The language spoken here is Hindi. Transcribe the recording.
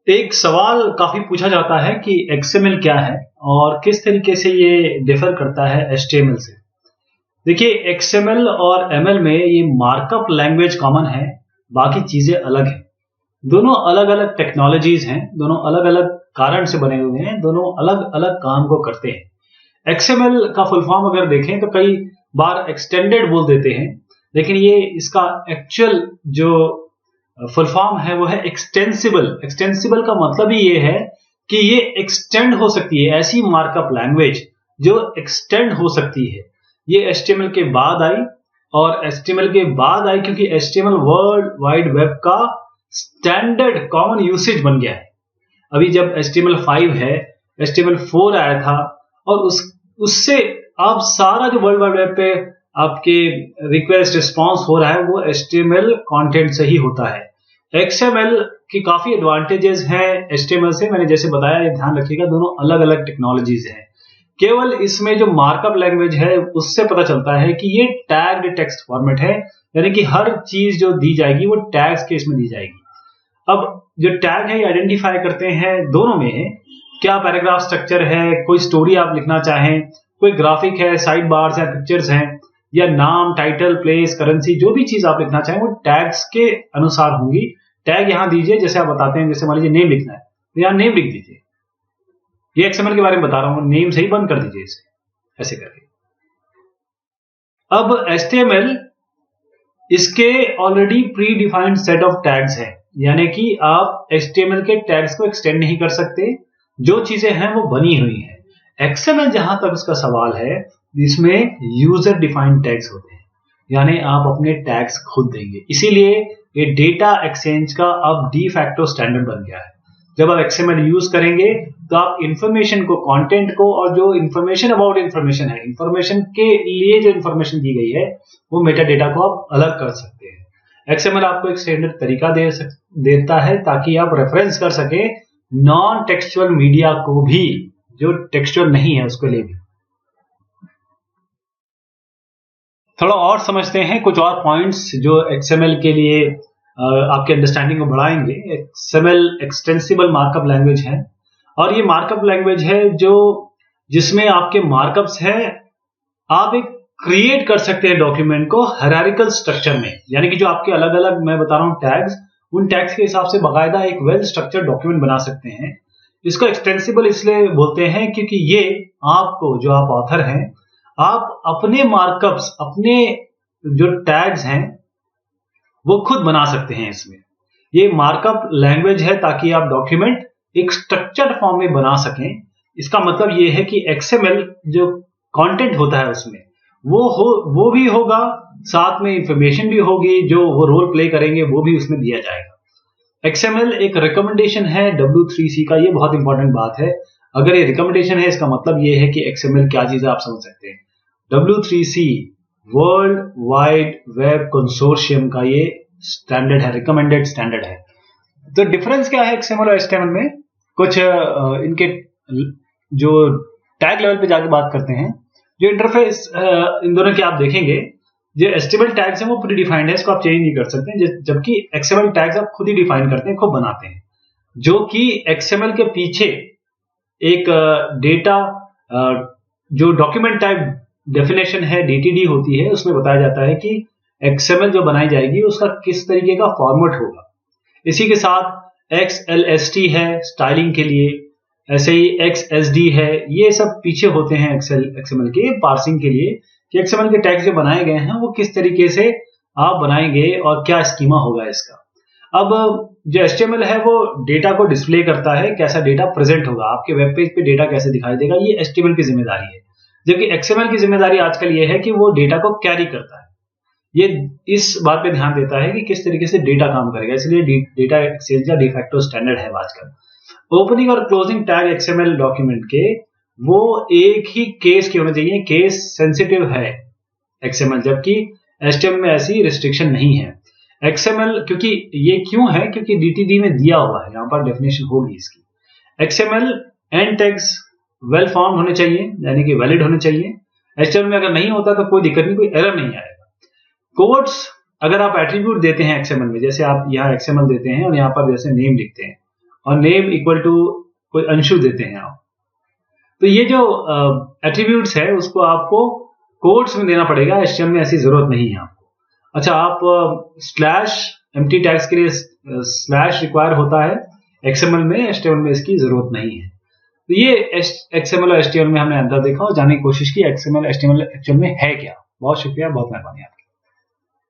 एक सवाल काफी पूछा जाता है कि एक्सएमएल क्या है और किस तरीके से ये डिफर करता है एचटीएमएल से। देखिए, एक्सएमएल और एमएल में ये मार्कअप लैंग्वेज कॉमन है, बाकी चीजें अलग हैं। दोनों अलग अलग टेक्नोलॉजीज हैं, दोनों अलग अलग कारण से बने हुए हैं, दोनों अलग अलग काम को करते हैं। एक्सएमएल का फुल फॉर्म अगर देखें तो कई बार एक्सटेंडेड बोल देते हैं, लेकिन ये इसका एक्चुअल जो फुल फॉर्म है वो है एक्सटेंसिबल। एक्सटेंसिबल का मतलब ही ये है कि ये एक्सटेंड हो सकती है, ऐसी मार्कअप लैंग्वेज जो एक्सटेंड हो सकती है। ये एचटीएमएल के बाद आई, और एचटीएमएल के बाद आई क्योंकि एचटीएमएल वर्ल्ड वाइड वेब का स्टैंडर्ड कॉमन यूसेज बन गया है। अभी जब HTML5 है, HTML4 आया था, और उससे अब सारा जो वर्ल्ड वाइड वेब पे आपके रिक्वेस्ट रिस्पॉन्स हो रहा है वो HTML कंटेंट से ही होता है। XML की काफी एडवांटेजेस हैं HTML से, मैंने जैसे बताया, ये ध्यान रखिएगा, दोनों अलग अलग टेक्नोलॉजीज हैं। केवल इसमें जो मार्कअप लैंग्वेज है उससे पता चलता है कि ये टैग्ड टेक्स्ट फॉर्मेट है, यानी कि हर चीज जो दी जाएगी वो टैग्स के इसमें दी जाएगी। अब जो टैग है ये आइडेंटिफाई करते हैं दोनों में, क्या पैराग्राफ स्ट्रक्चर है, कोई स्टोरी आप लिखना चाहें, कोई ग्राफिक है, साइड बार्स या पिक्चर्स हैं, या नाम, टाइटल, प्लेस, करेंसी, जो भी चीज आप लिखना चाहें वो टैग्स के अनुसार होंगी। टैग यहां दीजिए, जैसे आप बताते हैं, जैसे मान लीजिए नेम लिखना है तो यहां नेम लिख दीजिए। ये एक्सएमएल के बारे में बता रहा हूं, नेम से ही बंद कर दीजिए इसे, ऐसे करके। अब एचटीएमएल, इसके already pre defined set of tags है, यानी कि आप एचटीएमएल के टैग्स को एक्सटेंड नहीं कर सकते, जो चीजें हैं वो बनी हुई हैं। एक्सएमएल जहां तक उसका सवाल है, इसमें यूजर डिफाइंड टैग्स होते हैं, यानी आप अपने टैग्स खुद देंगे। इसीलिए ये डेटा एक्सचेंज का अब डी फैक्टो स्टैंडर्ड बन गया है। जब आप एक्सएमएल यूज करेंगे तो आप इंफॉर्मेशन को, कंटेंट को, और जो इंफॉर्मेशन अबाउट इंफॉर्मेशन है, इंफॉर्मेशन के लिए जो इंफॉर्मेशन दी गई है, वो मेटा डेटा को आप अलग कर सकते हैं। एक्सएमएल आपको एक स्टैंडर्ड तरीका देता है ताकि आप रेफरेंस कर सके नॉन टेक्सचुअल मीडिया को भी, जो टेक्सचुअल नहीं है उसके लिए भी। थोड़ा और समझते हैं कुछ और पॉइंट्स जो एक्सएमएल के लिए आपके अंडरस्टैंडिंग को बढ़ाएंगे। एक्सएमएल एक्सटेंसिबल मार्कअप लैंग्वेज है, और ये मार्कअप लैंग्वेज है जिसमें आपके मार्कअप्स है, आप एक क्रिएट कर सकते हैं डॉक्यूमेंट को हायरार्किकल स्ट्रक्चर में, यानी कि जो आपके अलग अलग, मैं बता रहा हूं, टैग्स, उन टैग्स के हिसाब से बाकायदा एक वेल स्ट्रक्चर्ड डॉक्यूमेंट बना सकते हैं। इसको एक्सटेंसिबल इसलिए बोलते हैं क्योंकि ये आपको, जो आप ऑथर हैं, आप अपने मार्कअप्स, अपने जो टैग्स हैं वो खुद बना सकते हैं। इसमें ये मार्कअप लैंग्वेज है ताकि आप डॉक्यूमेंट एक स्ट्रक्चर्ड फॉर्म में बना सकें। इसका मतलब ये है कि एक्सएमएल जो कंटेंट होता है उसमें वो भी होगा, साथ में इंफॉर्मेशन भी होगी, जो वो रोल प्ले करेंगे वो भी उसमें दिया जाएगा। एक्सएमएल एक रिकमेंडेशन है W3C का, ये बहुत इंपॉर्टेंट बात है। अगर ये रिकमेंडेशन है, इसका मतलब ये है कि एक्सएमएल क्या चीज है आप समझ सकते हैं। W3C world wide web consortium का ये स्टैंडर्ड है, रिकमेंडेड स्टैंडर्ड है। तो डिफरेंस क्या है एक्सएमएल और एचटीएमएल में? कुछ इनके जो टैग लेवल पे जाके बात करते हैं। जो इंटरफेस इन दोनों के आप देखेंगे, जो एचटीएमएल टैग्स हैं वो प्री डिफाइंड है, इसको आप चेंज नहीं कर सकते, जबकि एक्सएमएल टैग्स आप खुद ही डिफाइन करते हैं, खुद बनाते हैं। जो कि एक्सएमएल के पीछे एक डेटा, जो डॉक्यूमेंट टाइप डेफिनेशन है, DTD होती है, उसमें बताया जाता है कि एक्सएमएल जो बनाई जाएगी उसका किस तरीके का फॉर्मेट होगा। इसी के साथ XLST है स्टाइलिंग के लिए, ऐसे ही XSD है, ये सब पीछे होते हैं एक्सएमएल के पार्सिंग के लिए, कि एक्सएमएल के टैग्स जो बनाए गए हैं वो किस तरीके से आप बनाएंगे और क्या स्कीमा होगा इसका। अब जो HTML है वो डेटा को डिस्प्ले करता है, कैसा डेटा प्रेजेंट होगा, आपके वेब पेज पे डेटा कैसे दिखाई देगा, ये HTML की जिम्मेदारी है। जबकि XML की जिम्मेदारी आजकल ये है कि वो डेटा को कैरी करता है, ये इस बात पे ध्यान देता है कि किस तरीके से डेटा काम करेगा, इसलिए डेटा एक्सचेंज का डिफैक्टो स्टैंडर्ड है आजकल। ओपनिंग और क्लोजिंग टैग XML डॉक्यूमेंट के वो एक ही केस के होने चाहिए, केस सेंसिटिव है XML, जबकि HTML में ऐसी रिस्ट्रिक्शन नहीं है। XML, क्योंकि ये क्यों है, क्योंकि DTD में दिया हुआ है, यहां पर डेफिनेशन होगी इसकी। XML and tags well form होने चाहिए, यानी कि वैलिड होने चाहिए। HTML में अगर नहीं होता तो कोई दिक्कत नहीं, कोई एरर नहीं आएगा। कोड्स अगर आप एट्रीब्यूट देते हैं XML में, जैसे आप यहाँ XML देते हैं और यहाँ पर जैसे नेम लिखते हैं, और नेम इक्वल टू कोई अंशु देते हैं आप। तो ये जो एट्रीब्यूट्स है उसको आपको कोड्स में देना पड़ेगा, HTML में ऐसी जरूरत नहीं है आपको। अच्छा, आप स्लैश एम्प्टी टैग्स के लिए स्लैश रिक्वायर होता है, XML में, HTML में इसकी जरूरत नहीं है। तो ये XML और HTML में हमने अंतर देखा और जानने की कोशिश की XML HTML एक्चुअल में है क्या। बहुत शुक्रिया, बहुत मेहरबानी आपकी।